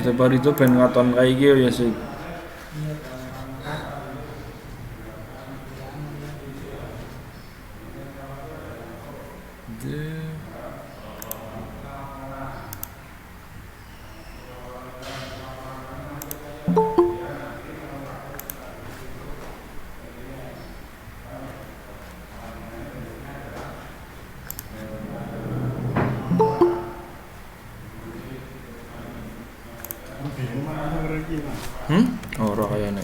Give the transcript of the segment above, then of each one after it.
Setiap hari itu ben ngaton kayak gitu ya sih. Ora kayane.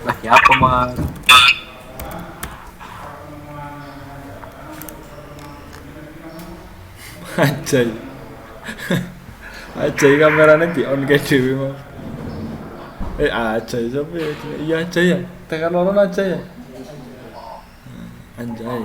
Lagi apa mas? Ajay. Ajay kameranya di on kayak dewe mau. Ajay siapa ya? Iya Ajay ya. Tekan lorong Ajay ya. Anjay.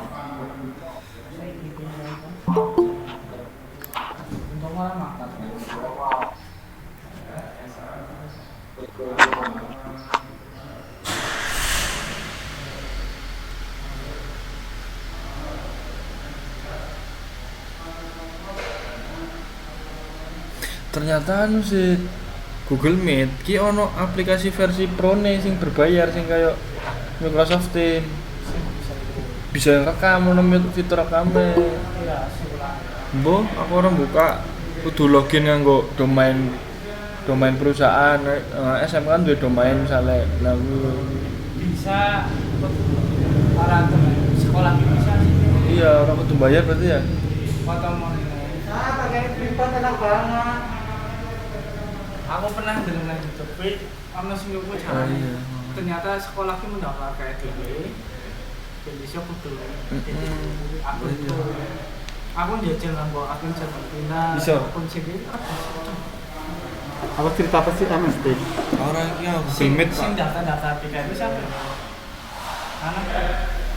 Ternyata anu sih Google Meet ki ono aplikasi versi pro nih sing berbayar sing kayak Microsoft Teams. Bisa rekam ono fitur rekame. Mbok aku orang buka kudu login nganggo domain perusahaan. SM kan duwe domain misalnya lalu bisa orang sekolah bisa sih. iya orang kudu bayar berarti ya. Foto mau pakai pripot enak banget. Aku pernah dengar YouTube ono sing yo carane. iya. Ternyata sekolah ki mendaftar kayak dhewe. Jadi iso kudu. Aku njajal nganggo akun Serpentina. Bisa. Akun sendiri. Apa cerita apa sih MST? Orang iki Sing Google Meet sing Pak. daftar PKB siapa?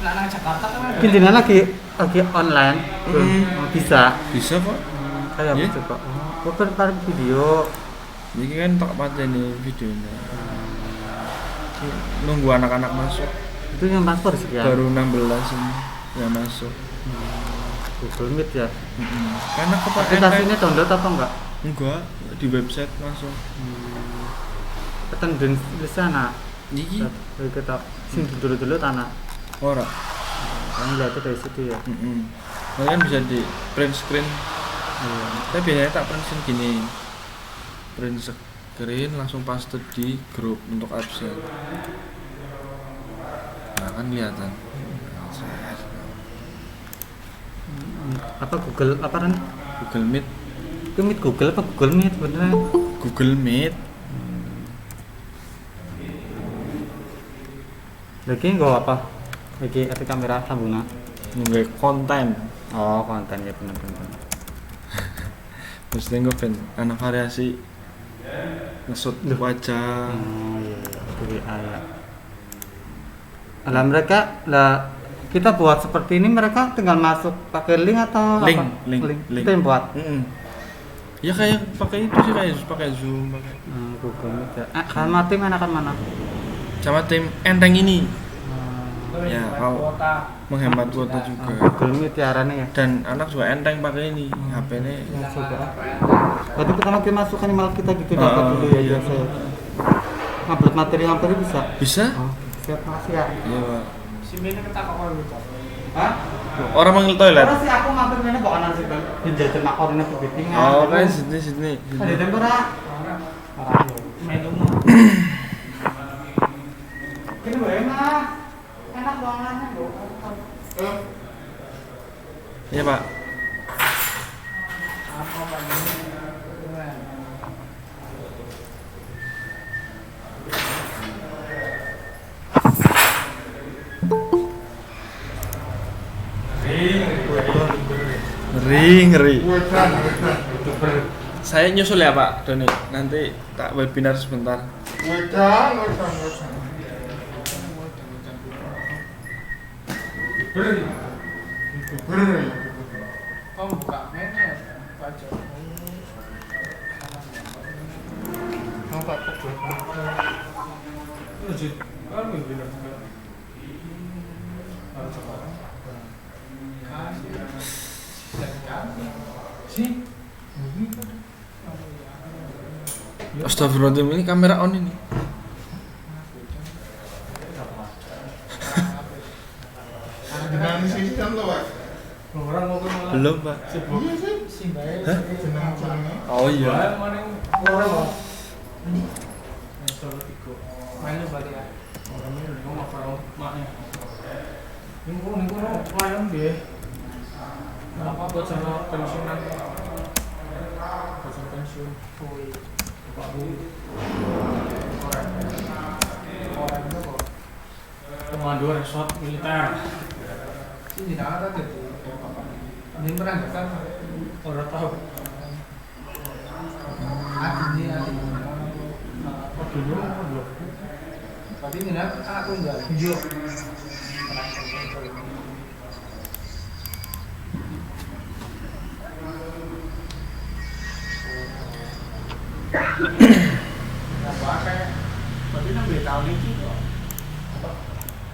Anak Jakarta kan ada. Intinya lagi online. Bisa. Bisa kok. Kayak Iya? gitu kok. Oh, tarik video. Iki kan tak pateni videonya. Nunggu anak-anak masuk. Itu yang paspor sih ya. Baru 16 ini yang masuk. Google Meet ya. Karena kepakai Aplikasinya download apa enggak? enggak di website langsung. Attendance di sana. Iki Kita sing dulu tanah. ora. Kan lihat dari situ ya. Kalian bisa di print screen. Tapi biasanya tak print screen gini. Print screen langsung paste di grup untuk absen. Nah kan kelihatan. Apa Google apa kan? Google Meet. Itu Meet Google apa Google Meet beneran? Google Meet. Lagi nggak apa? Lagi ada kamera sambungan. Nggak konten. Oh konten ya benar-benar. Terus gue pengen anak variasi ngesut wajah. Oh iya, itu WA ya. Lah mereka lah kita buat seperti ini mereka tinggal masuk pakai link atau Link, apa? link. Kita yang buat. Ya kayak pakai itu sih kayak pakai Zoom pakai. Google Meet ya. Sama tim enakan mana? Sama tim enteng ini. Ya, kau menghemat kuota juga. Google Meet tiarane ya. Dan anak juga enteng pakai ini HP ini. Ya sudah. Berarti pertama kita masukkan email kita gitu data dulu ya iya. biasa ya. Upload materi bisa? Bisa? Oh, siap makasih ya. Iya, Pak. Si Mene ketak kok gitu. Hah? Orang manggil toilet. Terus sih aku mampir ini bawa nasi bang. Jajan makaroni kepiting. Oh, kan sini. Ada tempura. Menu Ini boleh mas. Enak banget bu. Iya, Pak. apa Pak ini? Ngeri. Saya nyusul ya Pak Doni. Nanti tak webinar sebentar. Kau buka mainnya Pak Jo. Mau Pak Jo. Lanjut. Kan webinar juga. Astagfirullahaladzim, ini kamera on ini. Belum Pak. Hah? Oh iya. Mainnya balik ya. Orangnya udah ngomong kalau maknya. Ini lumayan deh. Apa buat sama pensiunan? Buat sama pensiun. Orang itu kok pemandu resort militer. Sini tak ada gitu. Ini pernah nggak kan? Orang tahu. Adi. Oh dulu belum. Tapi ini aku enggak. Hijau. Pakai, berarti 6 tahun ini kok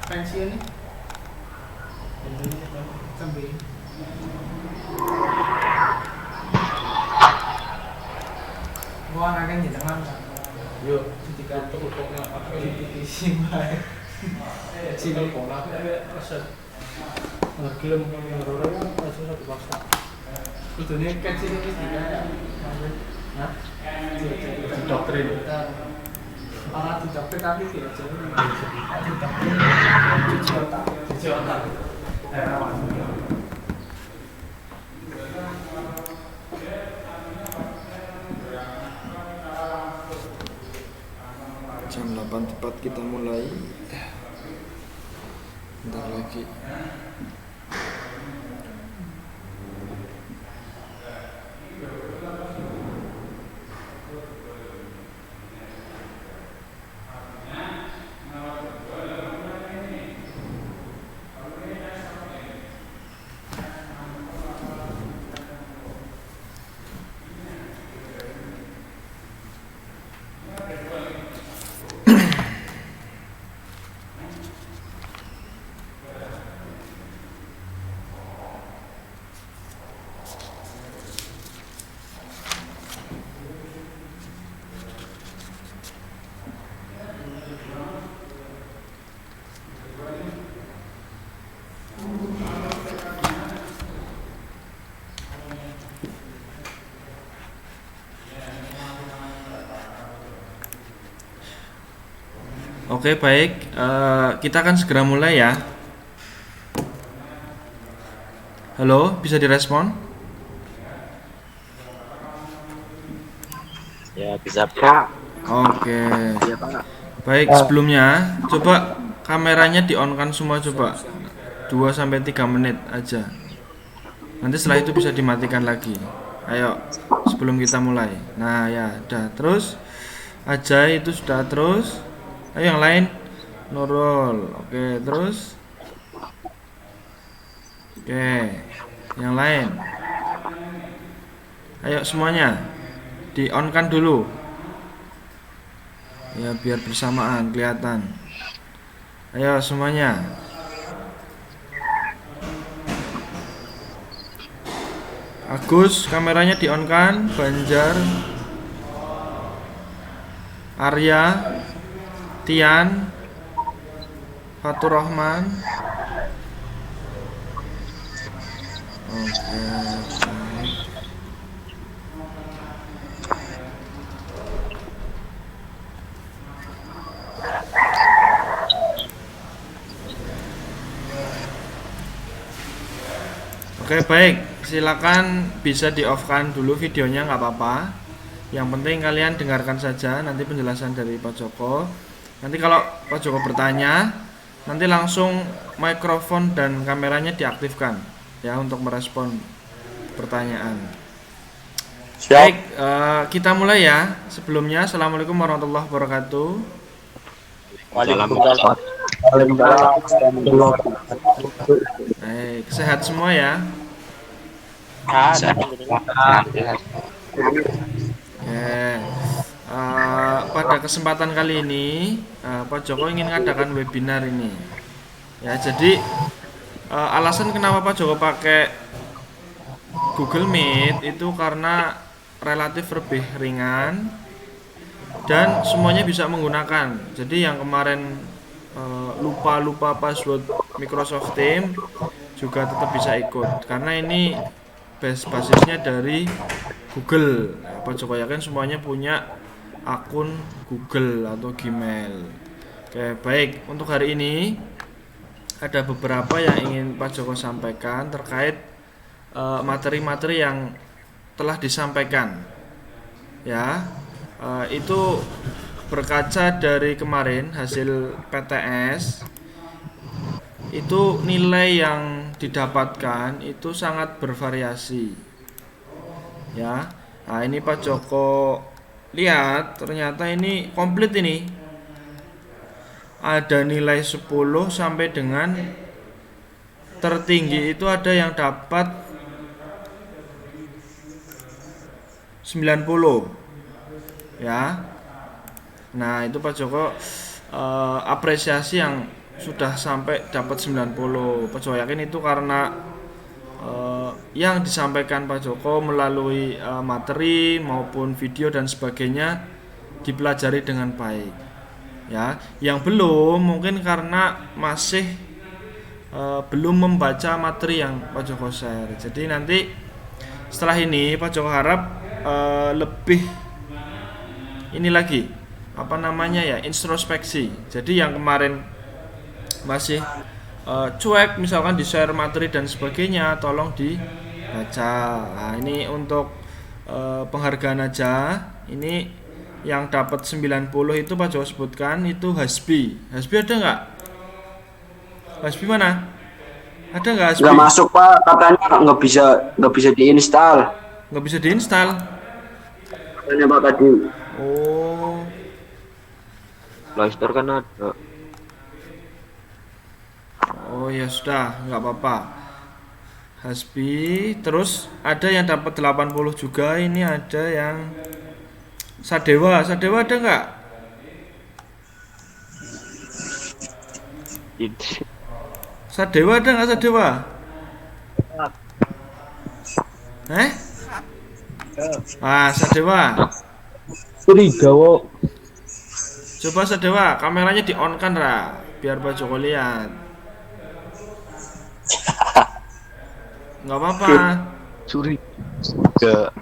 pensiun nih, sampai gua anaknya di tengah kan, yuk ketika pokoknya apa di simpai, sini pola, aset, film yang orang aset satu bangsa, betulnya kecil ini tidak ya. Hah? Di doktrin para didoktrin tapi tidak jadi didoktrin cuci otak rawan Jam 8 tepat kita mulai. Bentar lagi. Oke baik, kita akan segera mulai ya. Halo, bisa direspon? Ya bisa Pak. Oke. Ya Pak. Baik, sebelumnya coba kameranya di-on-kan semua coba 2-3 menit aja. Nanti setelah itu bisa dimatikan lagi. Ayo, sebelum kita mulai. Nah ya, udah. Terus aja itu sudah terus. Ayo yang lain nurul. Oke, terus. Oke, yang lain. Ayo semuanya di-on-kan dulu. Ya biar bersamaan kelihatan. Ayo semuanya. Agus, kameranya di on kan? Banjar, Arya, Tian, Fatur Rahman. Oke, baik. Oke, baik. Silakan bisa di off kan dulu videonya, nggak apa-apa. Yang penting kalian dengarkan saja nanti penjelasan dari Pak Joko. Nanti kalau Pak Joko bertanya, nanti langsung mikrofon dan kameranya diaktifkan ya untuk merespon pertanyaan. Baik, kita mulai ya. Sebelumnya, assalamualaikum warahmatullahi wabarakatuh. Waalaikumsalam. Baik, sehat semua ya. Pada kesempatan kali ini Pak Joko ingin mengadakan webinar ini ya. Jadi alasan kenapa Pak Joko pakai Google Meet itu karena relatif lebih ringan dan semuanya bisa menggunakan. Jadi yang kemarin lupa password Microsoft Teams juga tetap bisa ikut karena ini basisnya dari Google. Pak Joko yakin semuanya punya akun Google atau Gmail. Oke, baik. Untuk hari ini ada beberapa yang ingin Pak Joko sampaikan terkait materi-materi yang telah disampaikan. Ya, itu berkaca dari kemarin hasil PTS. Itu nilai yang didapatkan itu sangat bervariasi ya. Nah, ini Pak Joko lihat ternyata ini komplit, ini ada nilai 10 sampai dengan tertinggi itu ada yang dapat 90 ya. Nah, itu Pak Joko apresiasi yang sudah sampai dapat 90. Pak Joko yakin itu karena yang disampaikan Pak Joko melalui materi maupun video dan sebagainya dipelajari dengan baik. Ya, yang belum mungkin karena masih belum membaca materi yang Pak Joko share. Jadi nanti setelah ini Pak Joko harap lebih ini lagi introspeksi. Jadi yang kemarin masih cuek misalkan di share materi dan sebagainya, tolong dibaca. Nah, ini untuk penghargaan aja. Ini yang dapat 90 itu Pak Joko sebutkan itu Hasbi. Hasbi ada nggak? Hasbi mana? Ada nggak Hasbi? Nggak masuk Pak, katanya nggak bisa diinstal. Nggak bisa diinstal. Katanya Pak tadi. Oh, Play Store kan ada. oh ya sudah, nggak apa-apa. Hasbi, terus ada yang dapat 80 juga. Ini ada yang Sadewa ada nggak? Sadewa ada nggak Sadewa? Sadewa. Coba Sadewa, kameranya di on kan biar Pak Joko lihat. Nggak apa-apa. Curiga.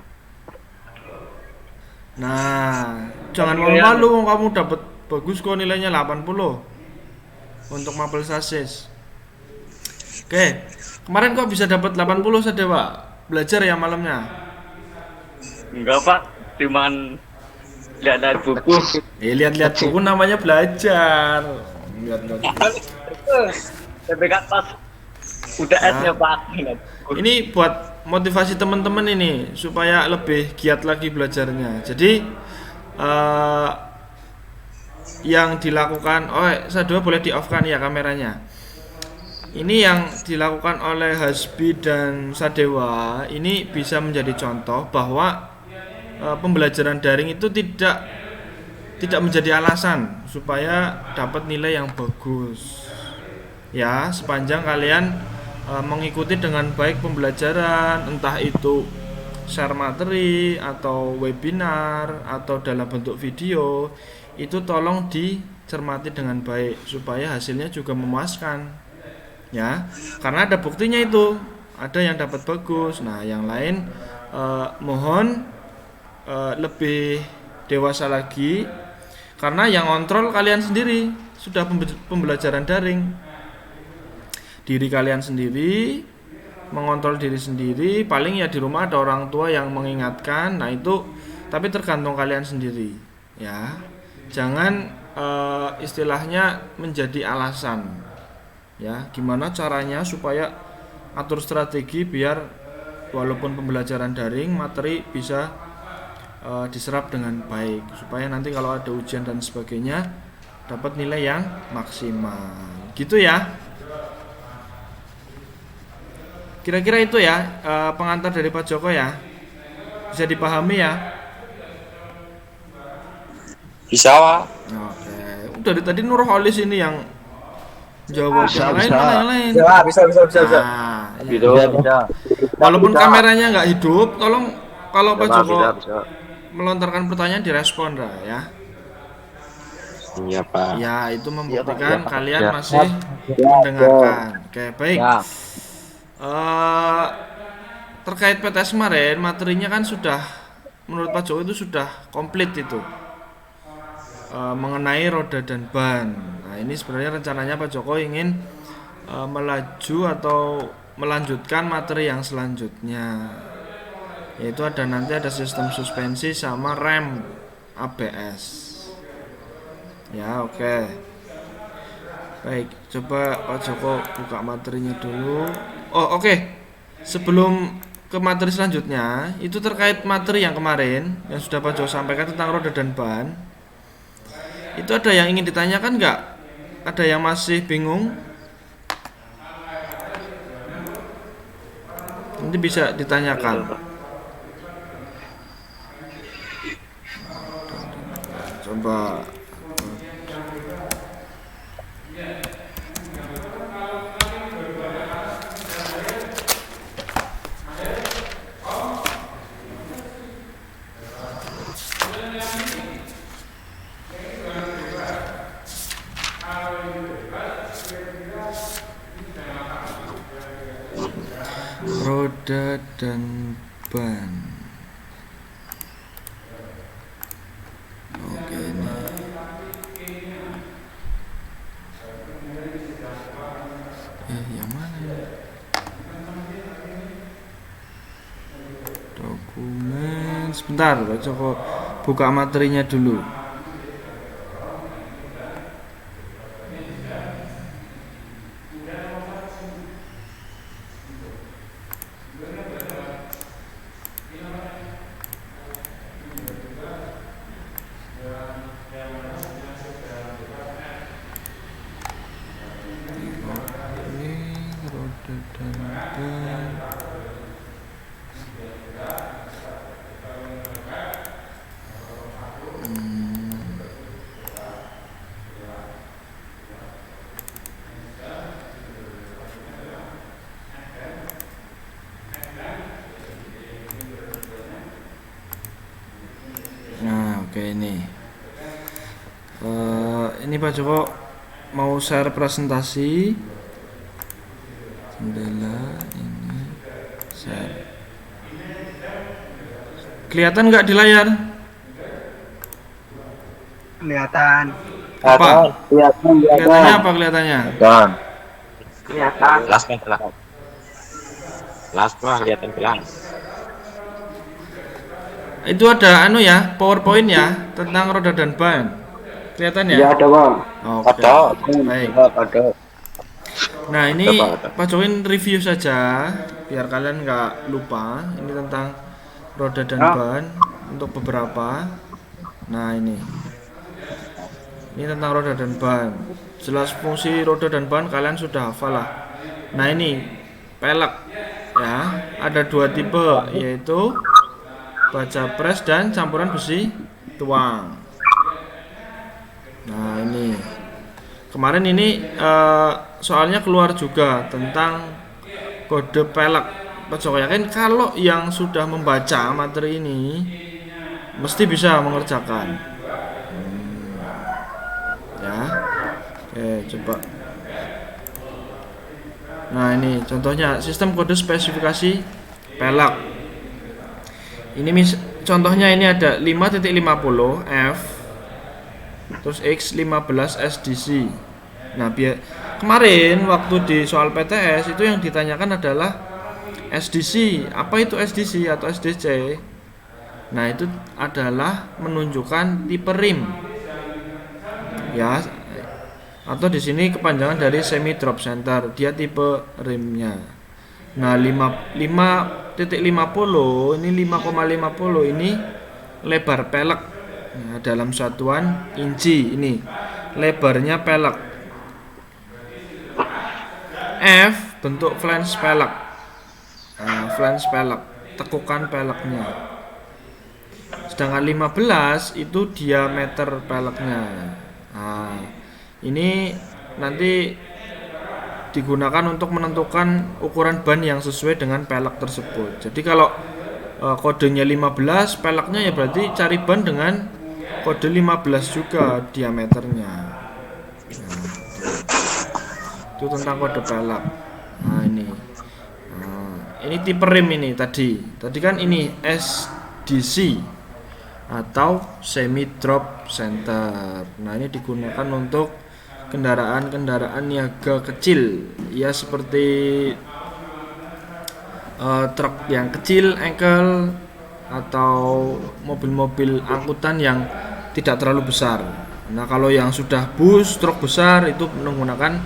Nah, jangan malu-malu, kamu dapat bagus kok nilainya 80 untuk mapel sasis. Oke, kemarin kok bisa dapat 80 Sadewa? Belajar ya malamnya? Enggak Pak, cuman lihat buku. Lihat-lihat buku namanya belajar. Lihat-lihat. TPK pas UTS-nya Pak. Ini buat motivasi teman-teman ini supaya lebih giat lagi belajarnya. Jadi yang dilakukan, Sadewa boleh di off kan ya kameranya. Ini yang dilakukan oleh Hasbi dan Sadewa ini bisa menjadi contoh bahwa pembelajaran daring itu tidak menjadi alasan supaya dapat nilai yang bagus. Ya, sepanjang kalian mengikuti dengan baik pembelajaran, entah itu share materi atau webinar atau dalam bentuk video, itu tolong dicermati dengan baik supaya hasilnya juga memuaskan ya, karena ada buktinya itu, ada yang dapat bagus. Nah yang lain mohon lebih dewasa lagi, karena yang kontrol kalian sendiri, sudah pembelajaran daring. Diri kalian sendiri, mengontrol diri sendiri, paling ya di rumah ada orang tua yang mengingatkan. Nah itu, tapi tergantung kalian sendiri ya. Jangan istilahnya menjadi alasan ya. Gimana caranya supaya atur strategi biar walaupun pembelajaran daring, materi bisa diserap dengan baik, supaya nanti kalau ada ujian dan sebagainya dapat nilai yang maksimal gitu ya. Kira-kira itu ya pengantar dari Pak Joko ya, bisa dipahami ya. Bisa, Pak. Oke, udah dari tadi Nurholis ini yang jawab, Bisa, yang lain bisa. mana yang lain. Bisa. Nah, Gitu. walaupun Bisa. kameranya nggak hidup, tolong kalau Pak Joko Bisa. melontarkan pertanyaan direspon lah ya. Iya, Pak. Ya itu membuktikan Pak. kalian Ya. masih mendengarkan. Oke baik. Ya. Terkait PTS kemarin, materinya kan sudah, menurut Pak Joko itu sudah komplit itu, mengenai roda dan ban. Nah ini sebenarnya rencananya Pak Joko ingin melaju atau melanjutkan materi yang selanjutnya, yaitu nanti ada sistem suspensi sama rem ABS ya. Oke baik, coba Pak Joko buka materinya dulu. Oh oke. Sebelum ke materi selanjutnya, itu terkait materi yang kemarin yang sudah Pak Joko sampaikan tentang roda dan ban, itu ada yang ingin ditanyakan nggak? Ada yang masih bingung? Nanti bisa ditanyakan. Coba. Roda dan ban. Oke ini. Yang mana ya? Dokumen. Sebentar, Pak Joko buka materinya dulu. Roda dan ban. Nah, oke ini. Ini Pak Joko mau share presentasi. Jendela ini share. Kelihatan nggak di layar? Kelihatan. Apa? Kelihatannya Kelihatan. apa kelihatannya? Dan Kelihatan. kelas kan kelas. Kelas mah kelihatan kelas. Itu ada ya, PowerPoint ya tentang roda dan ban. Kelihatan ya? Ya ada bang. Oke. Ada. Baik. Ada. Nah ini Ada. Pak Jokowi review saja biar kalian nggak lupa. Ini tentang roda dan ban untuk beberapa. Nah ini tentang roda dan ban. Jelas fungsi roda dan ban kalian sudah hafal lah. Nah ini pelek ya, ada dua tipe, yaitu baja pres dan campuran besi tuang. Nah ini kemarin ini soalnya keluar juga tentang kode pelek. Pak Joko yakin kalau yang sudah membaca materi ini mesti bisa mengerjakan. Ya. Oke, coba. Nah, ini contohnya sistem kode spesifikasi pelek. Ini contohnya ini ada 5.50 F terus X15 SDC. Nah, kemarin waktu di soal PTS itu yang ditanyakan adalah SDC. Apa itu SDC atau SDC? Nah, itu adalah menunjukkan tipe rim. Ya. Atau di sini kepanjangan dari semi drop center, dia tipe rimnya. Nah, 5.50 ini 5,50 ini lebar pelek. Nah, dalam satuan inci ini lebarnya pelek. F bentuk flange pelek. Nah, flange pelek, tekukan peleknya. Sedangkan 15 itu diameter peleknya. Nah, ini nanti digunakan untuk menentukan ukuran ban yang sesuai dengan pelek tersebut. Jadi kalau kodenya 15, peleknya ya berarti cari ban dengan kode 15 juga diameternya. Nah, itu tentang kode pelek. Nah, ini tipe rim ini tadi. Tadi kan ini SDC atau semi drop center. Nah, ini digunakan untuk kendaraan-kendaraan niaga kecil, ya seperti truk yang kecil, engkel, atau mobil-mobil angkutan yang tidak terlalu besar. Nah, kalau yang sudah bus, truk besar itu menggunakan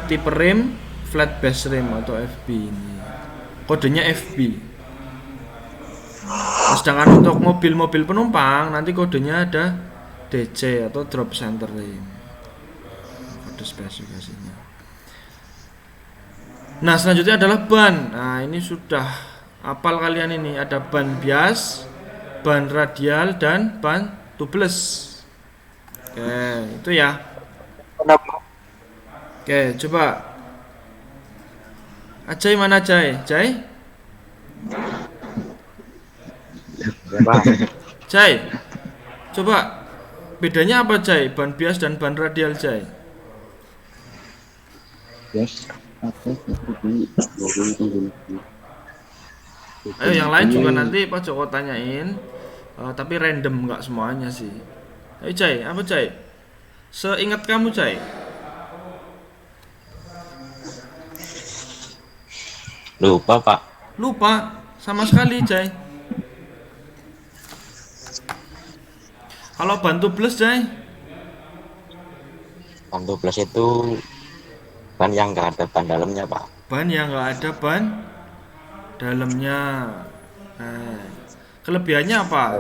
tipe rim flat base rim atau FB ini. Kodenya FB. Sedangkan untuk mobil-mobil penumpang nanti kodenya ada DC atau drop center rim. Kode spesifikasinya. Nah, selanjutnya adalah ban. Nah, ini sudah hafal kalian ini, ada ban bias, ban radial dan ban tubeless. Oke, itu ya. Oke, coba. Ajay mana Jay? Jay? Jay. Coba bedanya apa Jay? Ban bias dan ban radial Jay? Ayo yang lain juga nanti Pak Joko tanyain, tapi random nggak semuanya sih. Ayo Jay, apa Jay? Seingat kamu Jay? Lupa Pak. Lupa sama sekali Jay. Kalau ban tubeless Jay? Ban tubeless itu ban yang nggak ada ban dalamnya Pak. Ban yang nggak ada ban dalamnya. Nah, kelebihannya apa?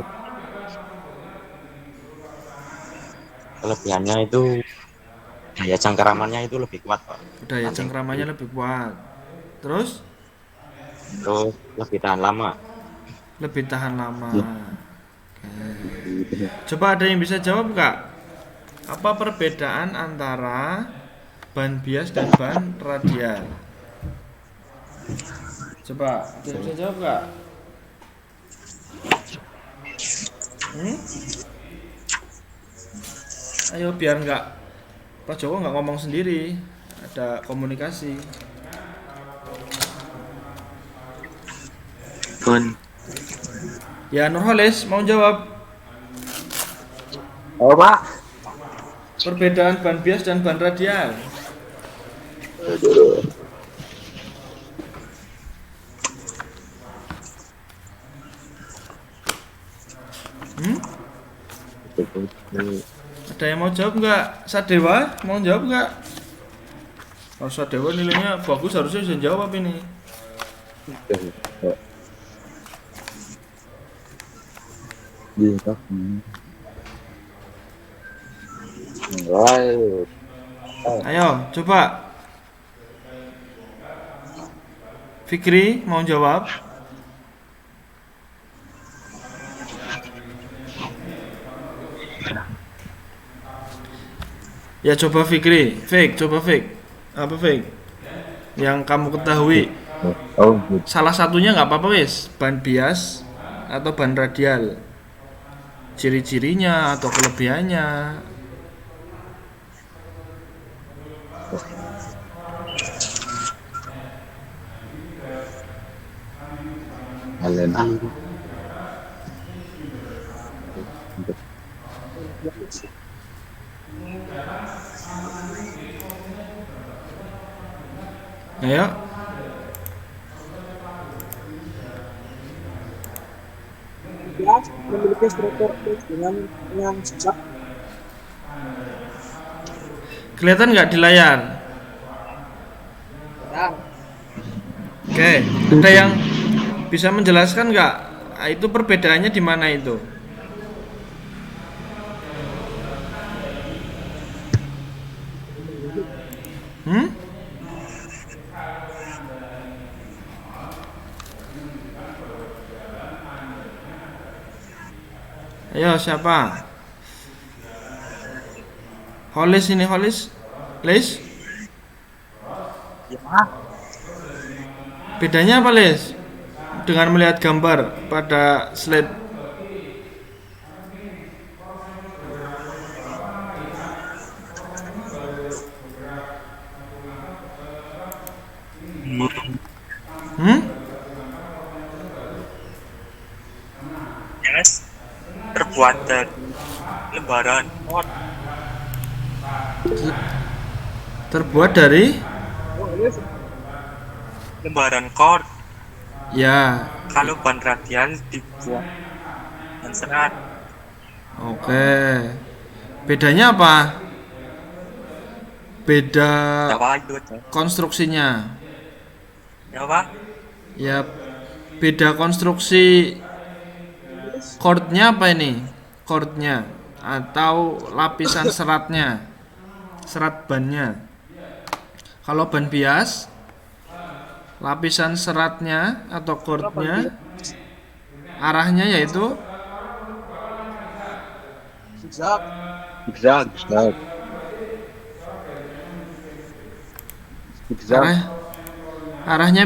Kelebihannya itu daya cengkeramannya itu lebih kuat Pak. Daya cengkeramannya lebih kuat. Terus lebih tahan lama. Lebih tahan lama. Oke. Coba ada yang bisa jawab nggak? Apa perbedaan antara ban bias dan ban radial? Coba, ada yang bisa jawab nggak? Ayo biar nggak Pak Joko nggak ngomong sendiri, ada komunikasi. Ya, Nurholis mau jawab. Oh, Pak. Perbedaan ban bias dan ban radial. Ada yang mau jawab nggak? Sadewa mau jawab nggak? Kalau Sadewa nilainya bagus harusnya bisa jawab ini. Ayo, coba. Fikri mau jawab? Ya coba Fikri, coba Fik. Apa Fik? yang kamu ketahui. Oh, gitu. Salah satunya nggak apa-apa wis, ban bias atau ban radial. Ciri-cirinya atau kelebihannya. Kalian Ayo. Memiliki struktur dengan yang sejak Kelihatan nggak di layar? Oke, ada yang bisa menjelaskan nggak? Ah, itu perbedaannya di mana itu? Hmm? Ayo siapa? Holis ini Holis, Lis? Bedanya apa Lis? Dengan melihat gambar pada slide. Hmm? Yes, terbuat dari lembaran kot. Terbuat dari? Lembaran kot. Ya, Kalau ban radial dibuat dan serat. oke. Bedanya apa? Beda Apa itu? konstruksinya. Ya Pak? Ya, beda konstruksi chordnya apa ini? Chordnya atau lapisan seratnya, serat bannya. Kalau ban bias, lapisan seratnya atau chordnya arahnya yaitu zigzag. zigzag. Zigzag. arahnya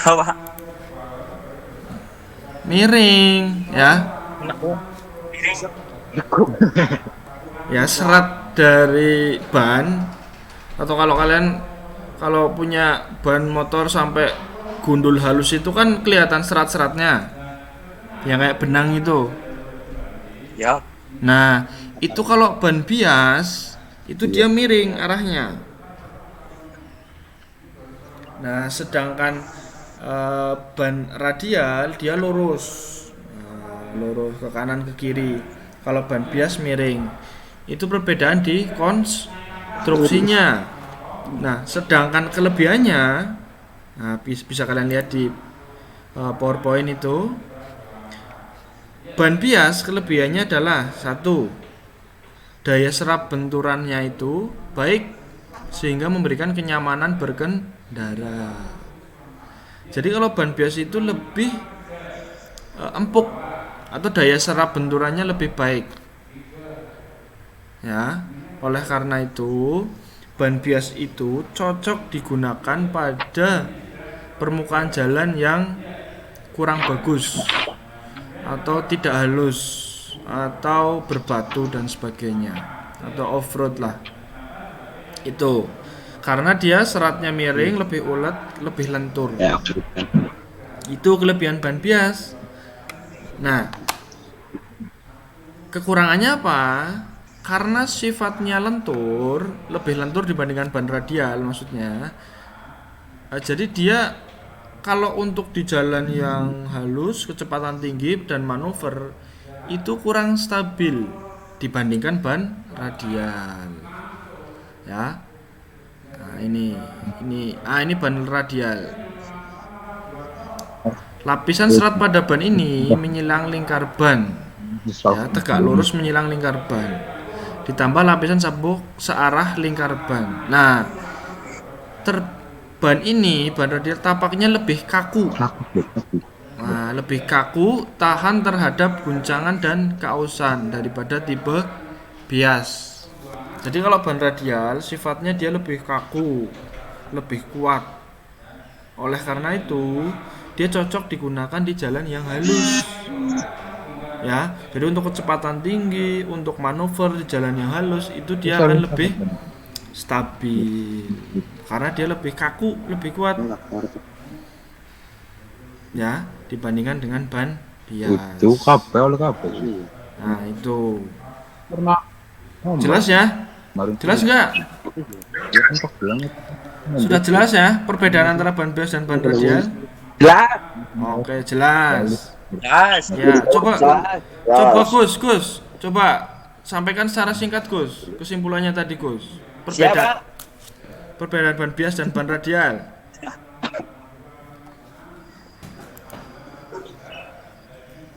Tahu Pak? miring ya. Ya, serat dari ban, atau kalau kalian kalau punya ban motor sampai gundul halus itu kan kelihatan serat-seratnya yang kayak benang itu. Ya. Nah, itu kalau ban bias itu dia miring arahnya. Nah, sedangkan ban radial dia lurus. Lurus ke kanan ke kiri. Kalau ban bias miring. Itu perbedaan di konstruksinya. Nah, sedangkan kelebihannya, nah, bisa kalian lihat di PowerPoint itu. Ban bias kelebihannya adalah satu, daya serap benturannya itu baik sehingga memberikan kenyamanan berkendara. Jadi kalau ban bias itu lebih empuk atau daya serap benturannya lebih baik. Ya, oleh karena itu ban bias itu cocok digunakan pada permukaan jalan yang kurang bagus atau tidak halus atau berbatu dan sebagainya, atau off-road lah. Itu karena dia seratnya miring, lebih ulet, lebih lentur. Itu kelebihan ban bias. Nah, kekurangannya apa? Karena sifatnya lentur, lebih lentur dibandingkan ban radial maksudnya. Jadi dia kalau untuk di jalan yang halus, kecepatan tinggi dan manuver itu kurang stabil dibandingkan ban radial. Ya. Nah, ini ban radial. Lapisan serat pada ban ini menyilang lingkar ban. Ya, tegak lurus menyilang lingkar ban. Ditambah lapisan sabuk searah lingkar ban. Nah, ban radial tapaknya lebih kaku. Nah, lebih kaku, tahan terhadap guncangan dan keausan daripada tipe bias. Jadi kalau ban radial sifatnya dia lebih kaku, lebih kuat. Oleh karena itu, dia cocok digunakan di jalan yang halus. Ya, jadi untuk kecepatan tinggi, untuk manuver di jalan yang halus itu dia akan lebih stabil karena dia lebih kaku, lebih kuat. Ya, dibandingkan dengan ban bias. Itu kabel. Nah, itu. Jelas ya? Jelas nggak? Sudah jelas ya perbedaan antara ban bias dan ban radial? Jelas. Oke, jelas. Jelas. Ya, coba Jelas. Gus. Coba sampaikan secara singkat Gus. Kesimpulannya tadi Gus. Siapa? Perbedaan ban bias dan ban radial.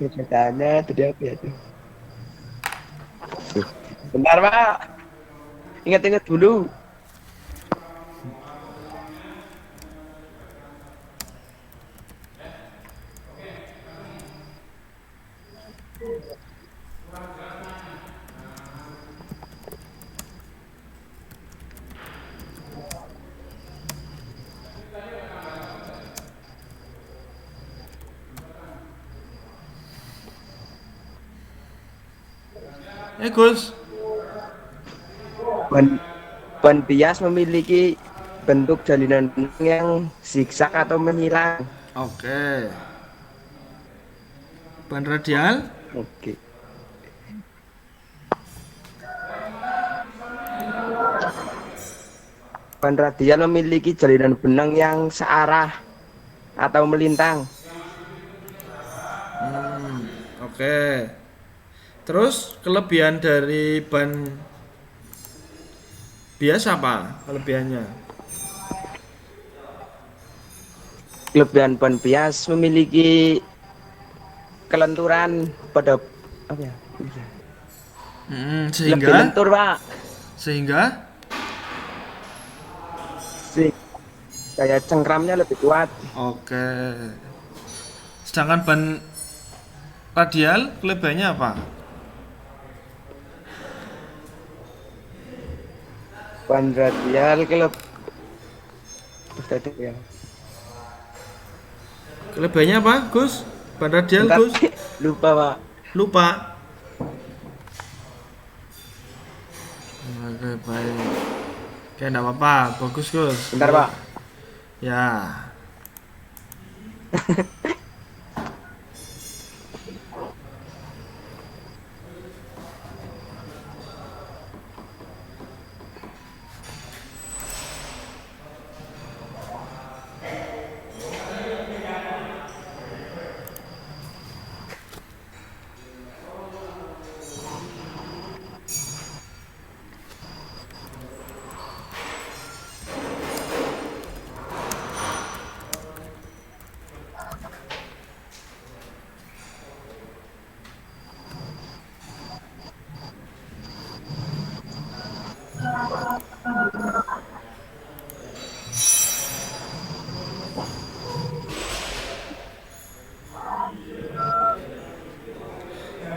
Perbedaannya tadi apa ya tuh? Bentar Pak. Ingat-ingat dulu. Gus. Ban bias memiliki bentuk jalinan benang yang zigzag atau menyilang. Oke. Ban radial? Oke. Ban radial memiliki jalinan benang yang searah atau melintang. Oke. Terus kelebihan dari ban bias apa? Kelebihannya? Kelebihan ban bias memiliki kelenturan pada apa ya? Lebih Sehingga lentur, Pak. sehingga Kayak cengkramnya lebih kuat. oke. Sedangkan ban radial kelebihannya apa? Ban radial ya. Kelebihannya apa, Gus? Ban radial, Bentar, Gus? lupa, Pak. Lupa. Oke, baik. Oke, enggak apa-apa. Bagus, Gus. Bentar, Pak. Ya.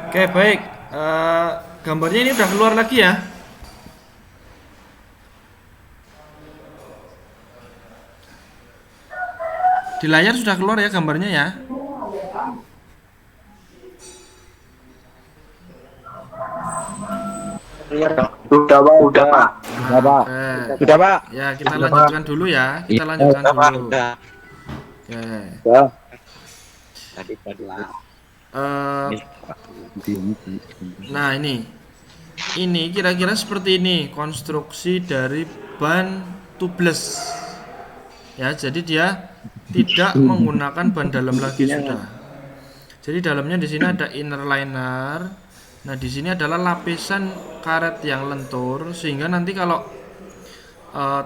Oke, baik. Gambarnya ini udah keluar lagi ya. Di layar sudah keluar ya gambarnya ya. Udah Pak. Oke. Sudah, Pak. Ya, kita lanjutkan dulu ya. Kita lanjutkan dulu. Udah. Oke. Tadi Eh, Nah, ini kira-kira seperti ini konstruksi dari ban tubeless. Ya, jadi dia tidak menggunakan ban dalam lagi sudah. Jadi dalamnya di sini ada inner liner. Nah, di sini adalah lapisan karet yang lentur sehingga nanti kalau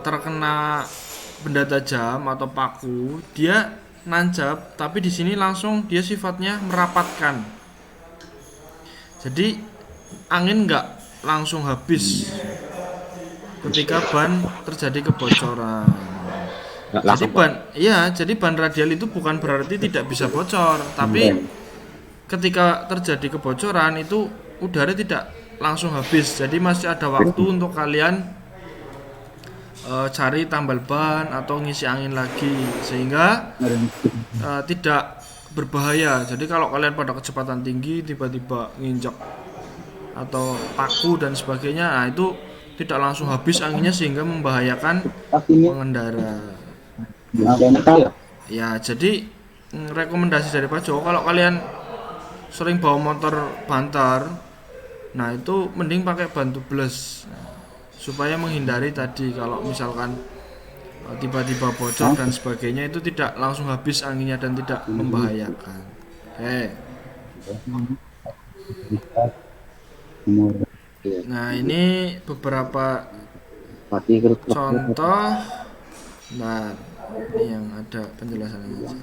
terkena benda tajam atau paku, dia nancap, tapi di sini langsung dia sifatnya merapatkan. Jadi angin nggak langsung habis ketika ban terjadi kebocoran. Jadi ban radial itu bukan berarti tidak bisa bocor, tapi ketika terjadi kebocoran itu udara tidak langsung habis. Jadi masih ada waktu untuk kalian cari tambal ban atau ngisi angin lagi sehingga tidak berbahaya. Jadi kalau kalian pada kecepatan tinggi tiba-tiba nginjak atau paku dan sebagainya, nah itu tidak langsung habis anginnya sehingga membahayakan pengendara. Ya, jadi rekomendasi dari Pak Jo, kalau kalian sering bawa motor bantar, nah itu mending pakai ban tubles supaya menghindari tadi kalau misalkan tiba-tiba bocor dan sebagainya itu tidak langsung habis anginnya dan tidak membahayakan. Oke. Nah, ini beberapa contoh. Nah, ini yang ada penjelasannya aja.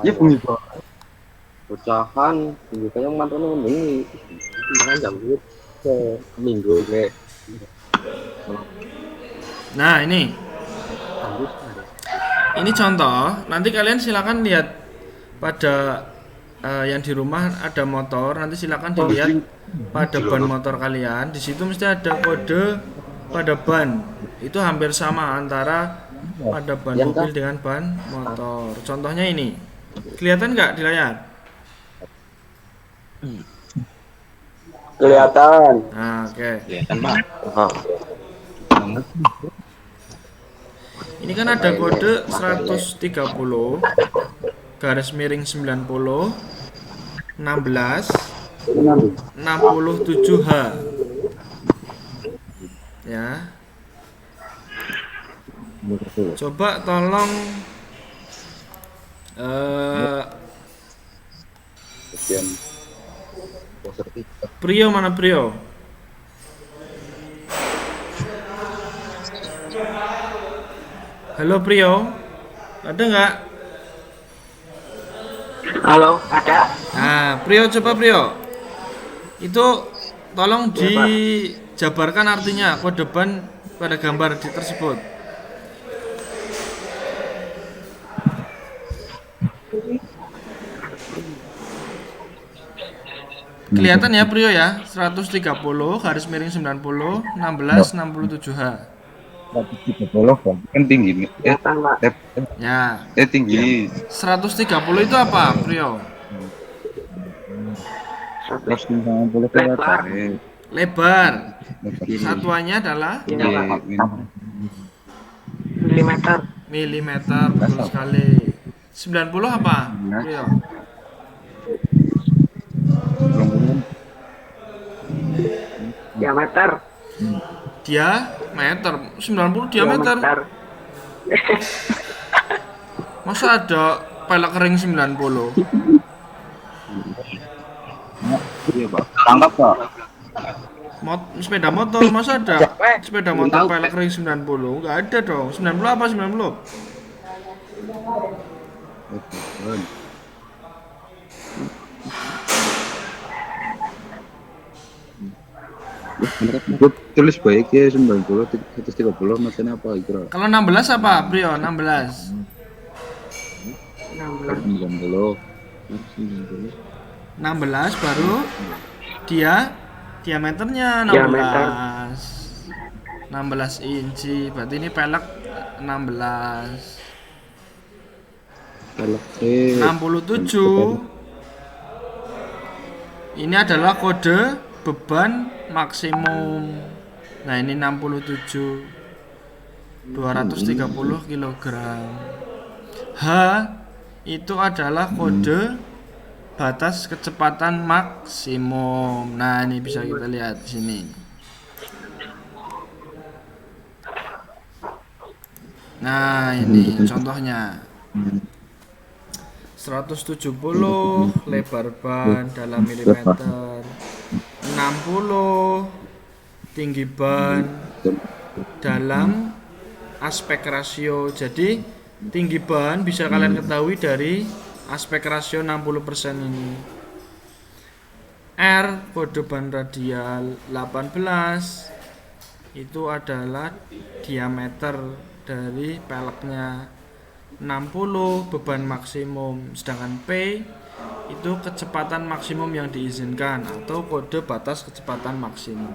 Ya pengibar. Pecahan, kayaknya mantan ini, jangan jam ke minggu ke. Nah, ini contoh. Nanti kalian silakan lihat pada yang di rumah ada motor. Nanti silakan dilihat pada ban motor kalian. Di situ mesti ada kode pada ban. Itu hampir sama antara pada ban mobil dengan ban motor. Contohnya ini. Kelihatan nggak di layar? Kelihatan. Nah, oke. Kelihatan, Pak. Ini kan ada kode 130 garis miring 90 16 67H. Ya. Coba tolong Prio mana Prio? Halo Prio, ada nggak? Halo, ada. Nah, Prio coba Prio. Itu tolong dijabarkan artinya kode ban pada gambar tersebut. Kelihatan ya Prio ya, 130 garis miring 90 16 67H. 130 kan tinggi Ya. tinggi 130 itu apa Prio? 150 Lebar. Satuannya adalah milimeter, betul sekali. 90 apa Prio? Diameter. Diameter 90 diameter. Masa ada pelek kering 90? iya Pak, tangkap Pak. Sepeda motor masa ada sepeda motor pelek kering 90? Enggak ada dong. 90 apa 90? Gue tulis baik ya 90 130 maksudnya apa kira? Kalau 16 apa Prio? 16 baru diameternya 16 inci, berarti ini pelek 16. 67 ini adalah kode beban maksimum. Nah, ini 67 230 kg. H itu adalah kode batas kecepatan maksimum. Nah, ini bisa kita lihat di sini. Nah, ini contohnya. 170 lebar ban dalam milimeter, 60 tinggi ban dalam aspek rasio. Jadi tinggi ban bisa kalian ketahui dari aspek rasio 60% ini. R kode ban radial 18 itu adalah diameter dari peleknya. 60 beban maksimum, sedangkan P itu kecepatan maksimum yang diizinkan atau kode batas kecepatan maksimum.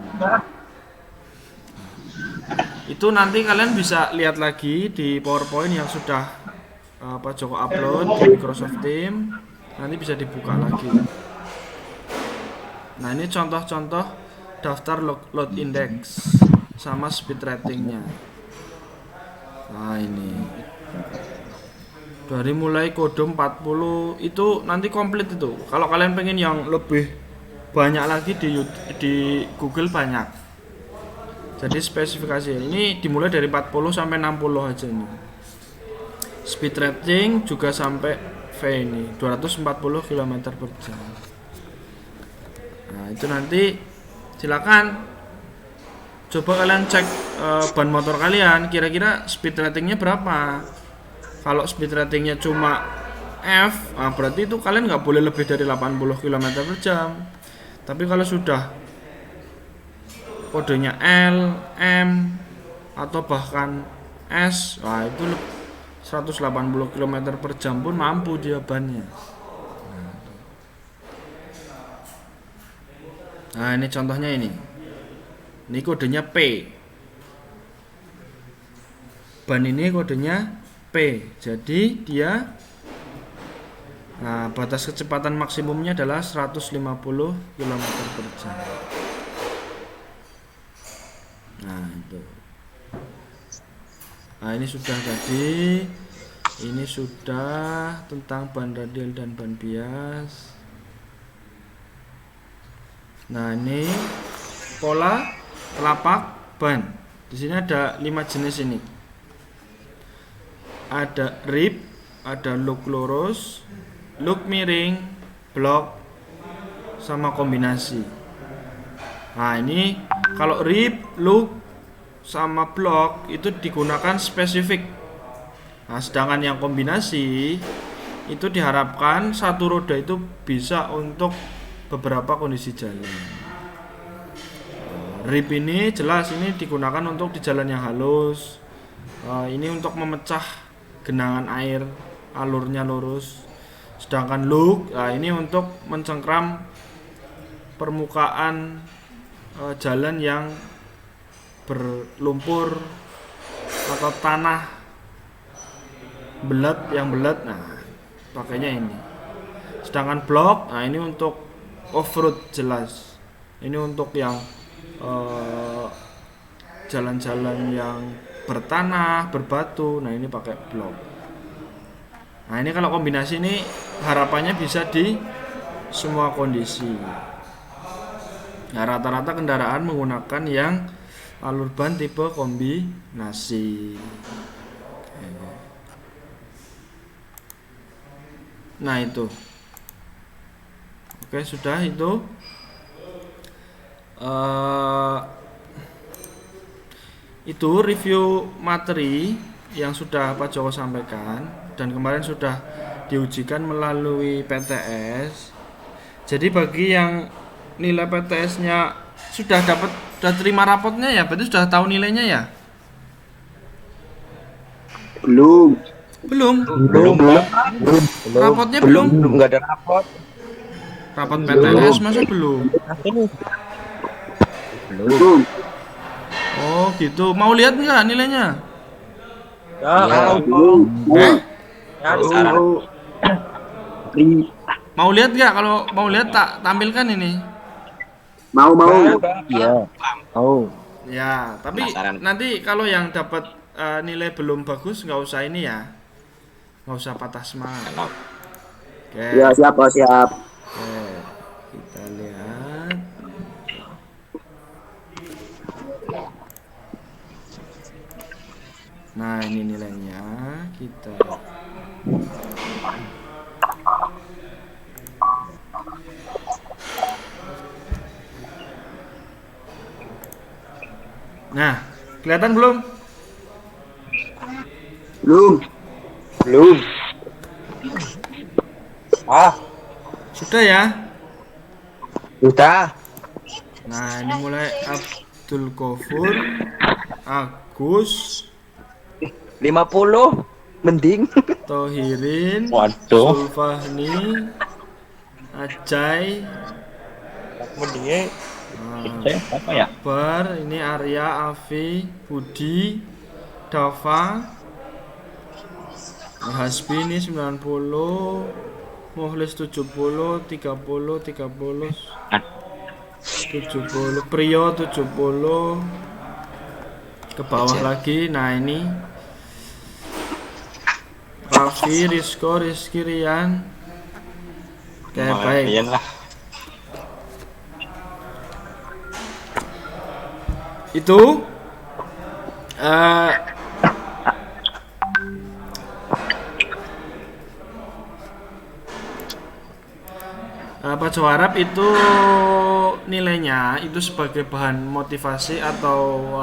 Itu nanti kalian bisa lihat lagi di PowerPoint yang sudah Pak Joko upload di Microsoft Teams. Nanti bisa dibuka lagi. Nah, ini contoh-contoh daftar load index sama speed ratingnya. Nah, ini dari mulai kode 40 itu nanti komplit itu. Kalau kalian pengen yang lebih banyak lagi di Google banyak. Jadi spesifikasi ini dimulai dari 40 sampai 60 aja nih. Speed rating juga sampai V ini 240 km per jam. Nah, itu nanti silakan coba kalian cek ban motor kalian kira-kira speed ratingnya berapa. Kalau speed ratingnya cuma F, berarti itu kalian nggak boleh lebih dari 80 km per jam. Tapi kalau sudah kodenya L, M, atau bahkan S, itu 180 km per jam pun mampu dia bannya. Nah, ini contohnya ini. Ini kodenya P. Ban ini kodenya P. Jadi dia batas kecepatan maksimumnya adalah 150 km per jam. Nah, itu. Nah, ini sudah tadi. Ini sudah tentang ban radial dan ban bias. Nah, ini pola telapak ban. Di sini ada 5 jenis ini. Ada rib, ada look lurus, look miring, block, sama kombinasi. Nah, ini kalau rib, look, sama block itu digunakan spesifik. Nah, sedangkan yang kombinasi itu diharapkan satu roda itu bisa untuk beberapa kondisi jalan. Rib ini jelas ini digunakan untuk di jalan yang halus. Ini untuk memecah genangan air, alurnya lurus. Sedangkan look, ini untuk mencengkram permukaan jalan yang berlumpur atau tanah belat yang belat. Nah, pakainya ini. Sedangkan block, ini untuk off-road jelas. Ini untuk yang jalan-jalan yang bertanah, berbatu. Nah, ini pakai block. Nah, ini kalau kombinasi ini harapannya bisa di semua kondisi. Nah, rata-rata kendaraan menggunakan yang alur ban tipe kombinasi. Nah, itu. Oke, sudah itu. Itu review materi yang sudah Pak Joko sampaikan dan kemarin sudah diujikan melalui PTS. Jadi bagi yang nilai PTS-nya sudah terima rapotnya ya, berarti sudah tahu nilainya ya? Belum. Rapotnya belum. Nggak ada rapot. Rapot PTS masa belum? Belum. Oh gitu. Mau lihat nggak nilainya? Mau lihat nggak? Kalau mau lihat tak tampilkan ini. Mau. Iya. Ya, tapi Penasaran. nanti kalau yang dapat nilai belum bagus nggak usah ini ya, nggak usah patah semangat. Oke. Ya, siap. Oke, kita lihat. Nah, ini nilainya kita. Nah, kelihatan belum? Belum. Sudah ya? Udah. Nah, ini mulai Abdul Ghafur, Agus, 50 mending. Tohirin, Waduh. Sulfahni, Ajay, Saya apa ya? Akbar, ini Arya, Afi, Budi, Dava, Hasbi ini 90, Muhlis 70, 30, 30, 70, Priyo 70, ke bawah lagi. Nah ini Raffi, Rizko, Rizky, Rian. Oke, baik. Lumayan lah. Itu Pak Jawarap itu nilainya itu sebagai bahan motivasi atau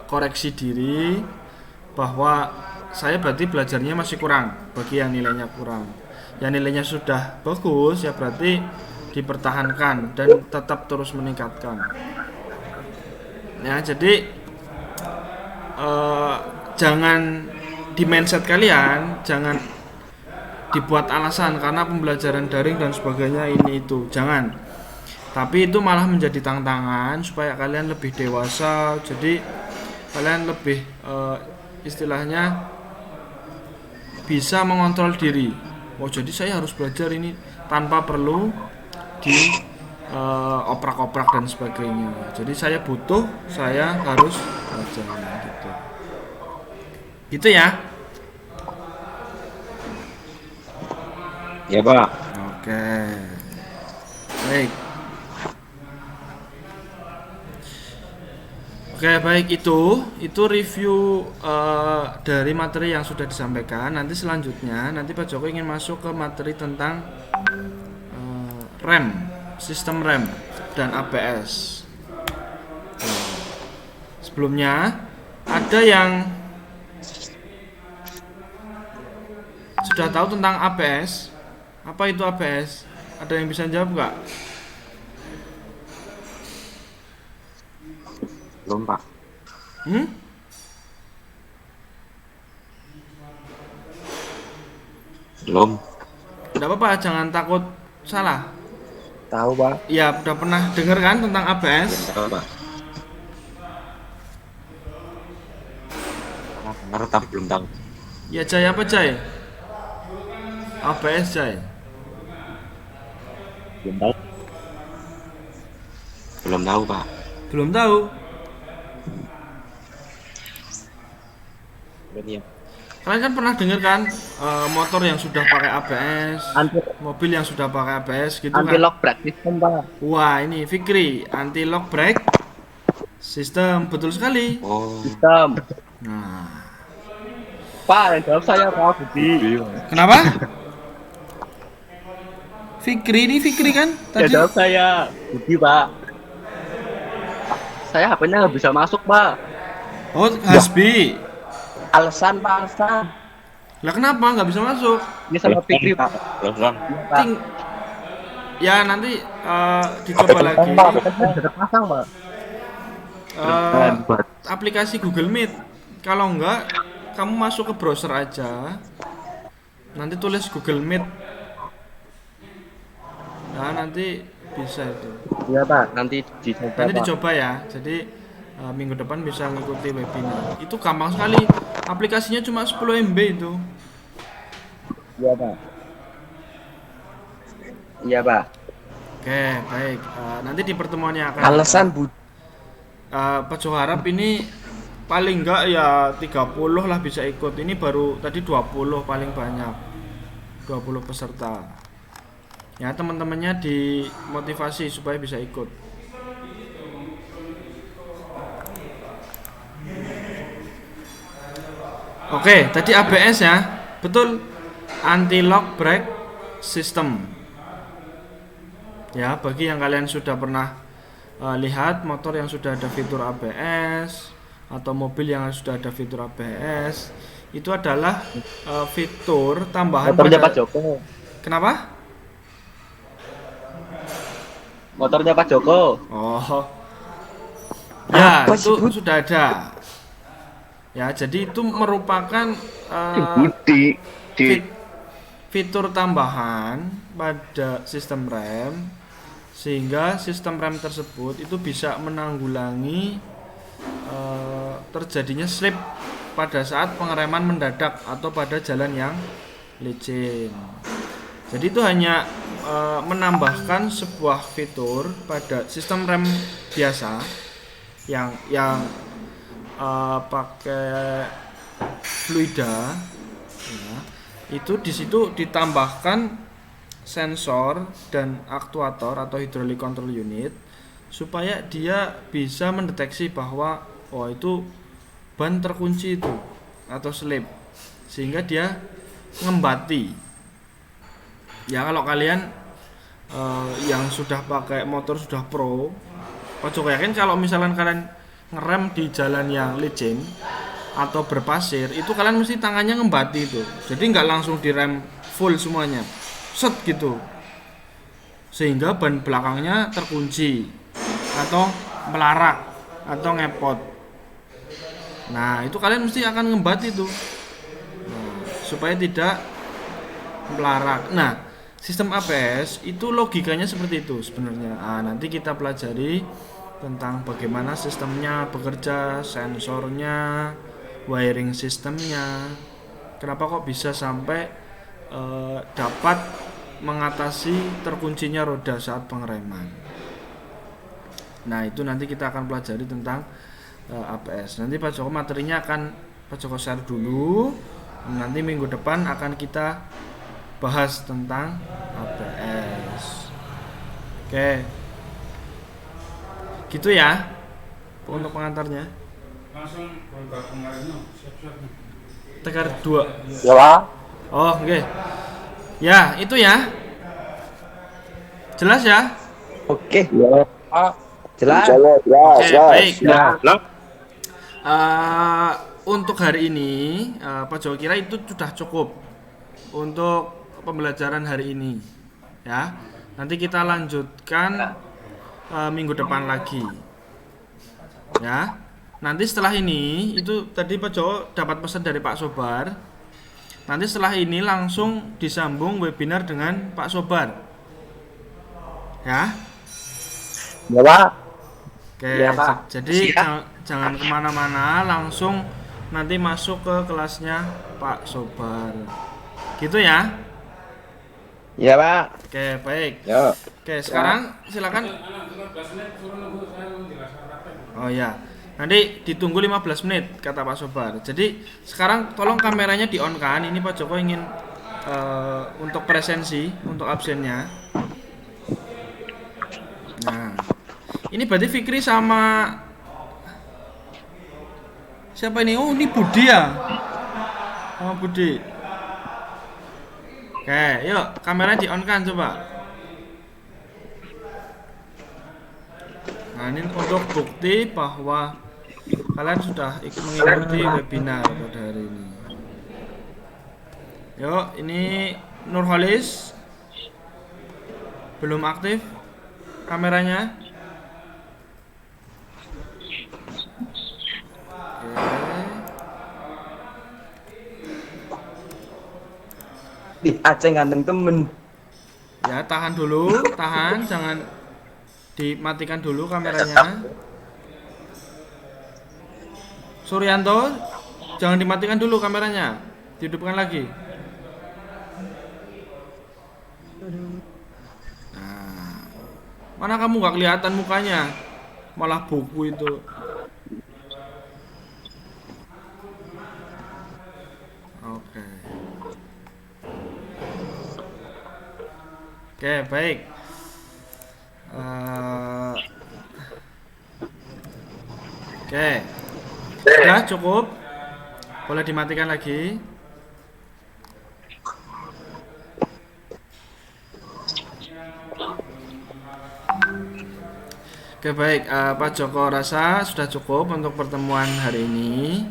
koreksi diri bahwa saya berarti belajarnya masih kurang bagi yang nilainya kurang. Yang nilainya sudah bagus ya berarti dipertahankan dan tetap terus meningkatkan. Ya, jadi jangan di mindset kalian jangan dibuat alasan karena pembelajaran daring dan sebagainya ini itu, jangan. Tapi itu malah menjadi tantangan supaya kalian lebih dewasa. Jadi kalian lebih istilahnya bisa mengontrol diri. Oh, jadi saya harus belajar ini tanpa perlu di oprak-oprak dan sebagainya. Jadi saya harus belajar gitu. Gitu ya. Ya Pak. Oke. Baik. Oke, baik itu review dari materi yang sudah disampaikan. Nanti selanjutnya Pak Joko ingin masuk ke materi tentang RAM, sistem RAM dan ABS. Sebelumnya ada yang sudah tahu tentang ABS? Apa itu ABS? Ada yang bisa jawab nggak? Belum Pak. Belum. Tidak apa-apa, jangan takut salah. Tahu, Pak. Ya, udah pernah dengar kan tentang ABS? Belum Pak. Dengar tapi belum tahu. Ya, Jay, apa Jay? ABS Jay? Belum tahu. Belum tahu Pak. Belum tahu? Berarti ya. Kalian kan pernah dengar kan motor yang sudah pakai ABS, mobil yang sudah pakai ABS gitu kan? Anti-lock brake system, Pak. Wah, ini Fikri, anti lock brake system, betul sekali. Oh. Sistem. Nah, Pak, yang jawab saya Pak Budi. kenapa? Fikri kan Yang tadi? jawab saya Budi, Pak. Saya HP-nya nggak bisa masuk, Pak. Oh, Hasbi. Alasan, Pak, alasan. Lah kenapa nggak bisa masuk? Ini sama Fikri, Pak. Belum. Ting- Ya nanti dicoba lagi. Pak, kan sudah pasang, Pak. Aplikasi Google Meet. Kalau enggak, kamu masuk ke browser aja. Nanti tulis Google Meet. Nah, nanti bisa itu. Iya, Pak. Nanti dicoba, Nanti Pak. dicoba ya. Jadi minggu depan bisa mengikuti webinar. Itu gampang sekali. Aplikasinya cuma 10 MB itu. Iya, Pak. Iya, Pak. Oke, baik. Nanti di pertemuan yang akan Alasan, Bu. Pak Jo harap ini paling enggak ya 30 lah bisa ikut. Ini baru tadi 20 paling banyak. 20 peserta. Ya, teman-temannya dimotivasi supaya bisa ikut. Oke, tadi ABS ya. Betul. Anti lock brake system. Ya, bagi yang kalian sudah pernah lihat motor yang sudah ada fitur ABS atau mobil yang sudah ada fitur ABS, itu adalah fitur tambahan Motornya pada... Pak Joko. Kenapa? Motornya Pak Joko. Oh. Ya, Apa itu sih, sudah ada. Ya, jadi itu merupakan fitur tambahan pada sistem rem sehingga sistem rem tersebut itu bisa menanggulangi terjadinya slip pada saat pengereman mendadak atau pada jalan yang licin. Jadi itu hanya menambahkan sebuah fitur pada sistem rem biasa yang pakai fluida, ya, itu di situ ditambahkan sensor dan aktuator atau hydraulic control unit supaya dia bisa mendeteksi bahwa itu ban terkunci itu atau slip, sehingga dia ngembati. Ya kalau kalian yang sudah pakai motor sudah pro, ojo yakin kalau misalkan kalian ngerem di jalan yang licin atau berpasir, itu kalian mesti tangannya ngembati itu. Jadi nggak langsung direm full semuanya, set gitu, sehingga ban belakangnya terkunci atau melarak atau ngepot. Nah itu kalian mesti akan ngembat itu, supaya tidak melarak. Nah sistem ABS itu logikanya seperti itu sebenarnya. Nanti kita pelajari tentang bagaimana sistemnya bekerja, sensornya, wiring sistemnya, kenapa kok bisa sampai dapat mengatasi terkuncinya roda saat pengereman. Nah itu nanti kita akan pelajari tentang ABS. Nanti Pak Joko materinya akan Pak Joko share dulu. Nanti minggu depan akan kita bahas tentang ABS. Oke, gitu ya untuk pengantarnya. Langsung berubah pengaruhnya, siap-siap. Tegar 2. Ya Pak. Oh, oke. Ya, itu ya. Jelas ya? Oke, Ya. jelas. Ya, Oke, baik. Ya. Untuk hari ini, Pak Joko kira itu sudah cukup untuk pembelajaran hari ini. Ya. Nanti kita lanjutkan minggu depan lagi. Ya. Nanti setelah ini, itu tadi Pak Joko dapat pesan dari Pak Sobar. Nanti setelah ini langsung disambung webinar dengan Pak Sobar. Ya. Ya Pak. Oke, Ya, Pak. jadi jangan kemana-mana, langsung nanti masuk ke kelasnya Pak Sobar. Gitu ya. Ya Pak. Oke, baik. Ya. Oke, sekarang silakan. Oh ya, nanti ditunggu 15 menit kata Pak Sobar. Jadi sekarang tolong kameranya di on kan. Ini Pak Joko ingin untuk presensi, untuk absennya. Nah, ini berarti Fikri sama siapa ini? Oh, ini Budi ya. Oh, Budi. Oke, yuk kameranya di on kan coba. Nah, ini untuk bukti bahwa kalian sudah mengikuti webinar pada hari ini. Yuk, ini Nurholis belum aktif kameranya. Di Aceh ganteng temen. Ya, tahan dulu, tahan, jangan dimatikan dulu kameranya. Suryanto, jangan dimatikan dulu kameranya, dihidupkan lagi. Nah, mana kamu nggak kelihatan mukanya, malah buku itu. Oke. Oke, baik. Oke. Sudah cukup. Boleh dimatikan lagi. Oke, baik. Pak Joko rasa sudah cukup untuk pertemuan hari ini.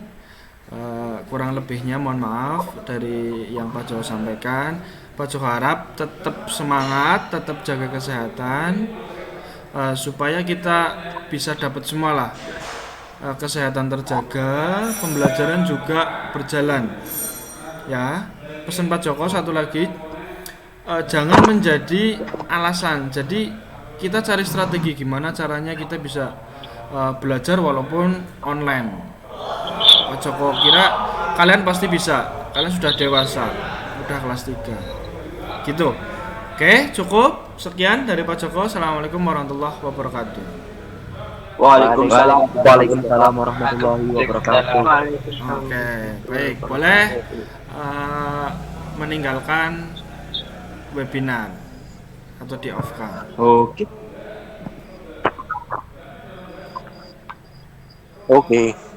Kurang lebihnya mohon maaf dari yang Pak Joko sampaikan. Pak Joko harap tetap semangat, tetap jaga kesehatan, supaya kita bisa dapat semua lah. Kesehatan terjaga, pembelajaran juga berjalan. Ya, pesan Pak Joko satu lagi, jangan menjadi alasan. Jadi kita cari strategi gimana caranya kita bisa belajar walaupun online. Pak Joko kira kalian pasti bisa, kalian sudah dewasa, udah kelas 3 gitu. Oke, cukup sekian dari Pak Joko. Assalamualaikum warahmatullahi wabarakatuh. Waalaikumsalam. Waalaikumsalam warahmatullahi wabarakatuh. Oke, baik, boleh meninggalkan webinar atau di off kan. Oke. Oke.